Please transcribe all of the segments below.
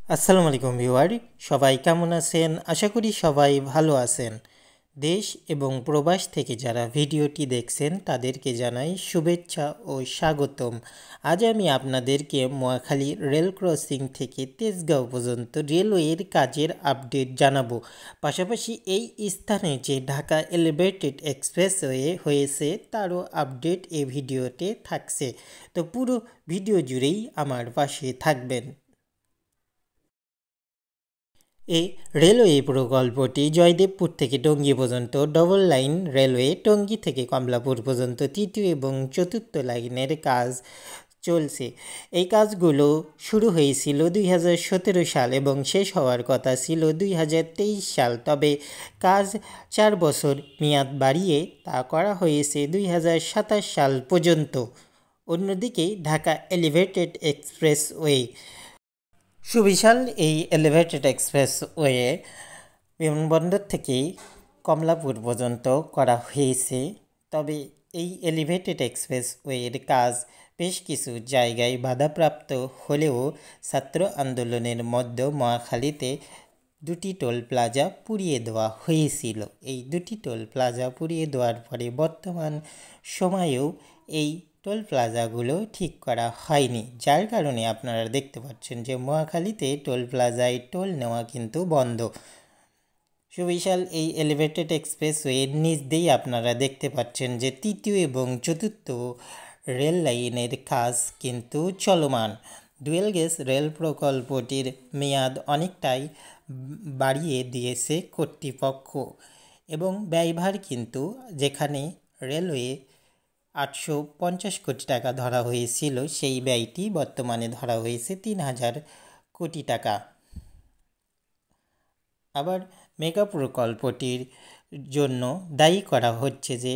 আসসালামু আলাইকুম ভিউয়ার, সবাই কেমন আছেন? আশা করি সবাই ভালো আছেন। দেশ এবং প্রবাস থেকে যারা ভিডিওটি দেখছেন তাদেরকে জানাই শুভেচ্ছা ও স্বাগতম। আজ আমি আপনাদেরকে মহাখালী রেল ক্রসিং থেকে তেজগাঁও পর্যন্ত রেলওয়ের কাজের আপডেট জানাবো। পাশাপাশি এই স্থানে যে ঢাকা এলিভেটেড এক্সপ্রেসওয়ে হয়েছে তারও আপডেট এই ভিডিওতে থাকছে। তো পুরো ভিডিও জুড়েই আমার পাশে থাকবেন। এই রেলওয়ে প্রকল্পটি জয়দেবপুর থেকে টঙ্গী পর্যন্ত ডবল লাইন রেলওয়ে, টঙ্গী থেকে কমলাপুর পর্যন্ত তৃতীয় এবং চতুর্থ লাইনের কাজ চলছে। এই কাজগুলো শুরু হয়েছিল 2017 সাল এবং শেষ হওয়ার কথা ছিল 2023 সাল। তবে কাজ 4 বছর মেয়াদ বাড়িয়ে তা করা হয়েছে 2027 সাল পর্যন্ত। অন্যদিকে ঢাকা এলিভেটেড এক্সপ্রেসওয়ে, সুবিশাল এই এলিভেটেড এক্সপ্রেসওয়ে বিমানবন্দর থেকে কমলাপুর পর্যন্ত করা হয়েছে। তবে এই এলিভেটেড এক্সপ্রেসওয়ের কাজ বেশ কিছু জায়গায় বাধাপ্রাপ্ত হলেও ছাত্র আন্দোলনের মধ্যে মহাখালীতে দুটি টোল প্লাজা পুড়িয়ে দেওয়া হয়েছিল। এই দুটি টোল প্লাজা পুড়িয়ে দেওয়ার পরে বর্তমান সময়েও এই টোল প্লাজাগুলো ঠিক করা হয়নি, যার কারণে আপনারা দেখতে পাচ্ছেন যে মহাখালীতে টোল প্লাজায় টোল নেওয়া কিন্তু বন্ধ। সুবিশাল এই এলিভেটেড এক্সপ্রেসওয়ের নিচ দিয়েই আপনারা দেখতে পাচ্ছেন যে তৃতীয় এবং চতুর্থ রেল লাইনের কাজ কিন্তু চলমান। ডুয়েল গেজ রেল প্রকল্পটির মেয়াদ অনেকটাই বাড়িয়ে দিয়েছে কর্তৃপক্ষ এবং ব্যয়ভার কিন্তু যেখানে রেলওয়ে 850 কোটি টাকা ধরা হয়েছিল সেই ব্যয়টি বর্তমানে ধরা হয়েছে 3000 কোটি টাকা। আবার মেগা প্রকল্পটির জন্য দায়ী করা হচ্ছে যে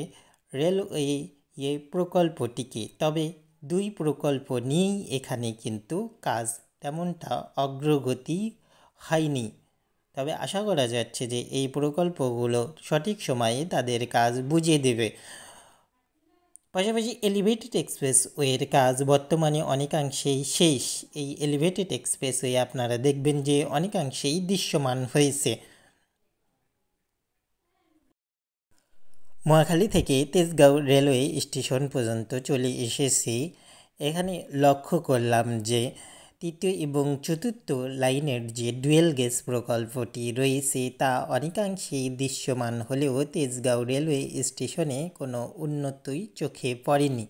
রেলওয়ে এই প্রকল্পটিকে। তবে দুই প্রকল্প নিয়েই এখানে কিন্তু কাজ তেমনটা অগ্রগতি হয়নি। তবে আশা করা যাচ্ছে যে এই প্রকল্পগুলো সঠিক সময়ে তাদের কাজ বুঝিয়ে দেবে। পাশাপাশি এলিভেটেড এক্সপ্রেসওয়ের কাজ বর্তমানে অনেকাংশেই শেষ। এই এলিভেটেড এক্সপ্রেসওয়ে আপনারা দেখবেন যে অনেকাংশেই দৃশ্যমান হয়েছে। মহাখালী থেকে তেজগাঁও রেলওয়ে স্টেশন পর্যন্ত চলে এসেছি। এখানে লক্ষ্য করলাম যে তৃতীয় এবং চতুর্থ লাইনের যে ডুয়েল গেজ প্রকল্পটি রয়েছে তা অনেকাংশেই দৃশ্যমান হলেও তেজগাঁও রেলওয়ে স্টেশনে কোনো উন্নতিই চোখে পড়েনি।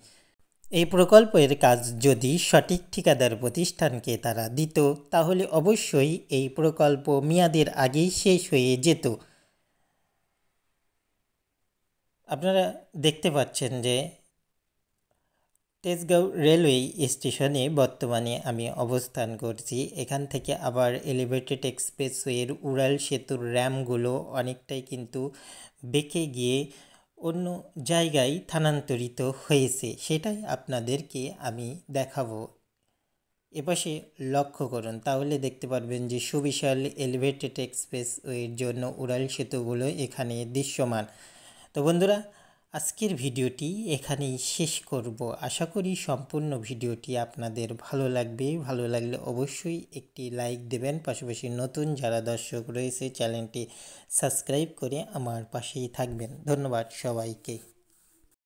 এই প্রকল্পের কাজ যদি সঠিক ঠিকাদার প্রতিষ্ঠানকে তারা দিত তাহলে অবশ্যই এই প্রকল্প মেয়াদের আগেই শেষ হয়ে যেত। আপনারা দেখতে পাচ্ছেন যে তেজগাঁও রেলওয়ে স্টেশনে বর্তমানে আমি অবস্থান করছি। এখান থেকে আবার এলিভেটেড এক্সপ্রেসওয়ের উড়াল সেতুর র্যামগুলো অনেকটাই কিন্তু বেঁকে গিয়ে অন্য জায়গায় স্থানান্তরিত হয়েছে, সেটাই আপনাদেরকে আমি দেখাবো। এপাশে লক্ষ্য করুন তাহলে দেখতে পারবেন যে সুবিশাল এলিভেটেড এক্সপ্রেসওয়ের জন্য উড়াল সেতুগুলো এখানে দৃশ্যমান। তো বন্ধুরা, আজকের ভিডিওটি এখানেই শেষ করব। আশা করি সম্পূর্ণ ভিডিওটি আপনাদের ভালো লাগবে। ভালো লাগলে অবশ্যই একটি লাইক দেবেন। পাশাপাশি নতুন যারা দর্শক রয়েছে চ্যানেলটি সাবস্ক্রাইব করে আমার পাশেই থাকবেন। ধন্যবাদ সবাইকে।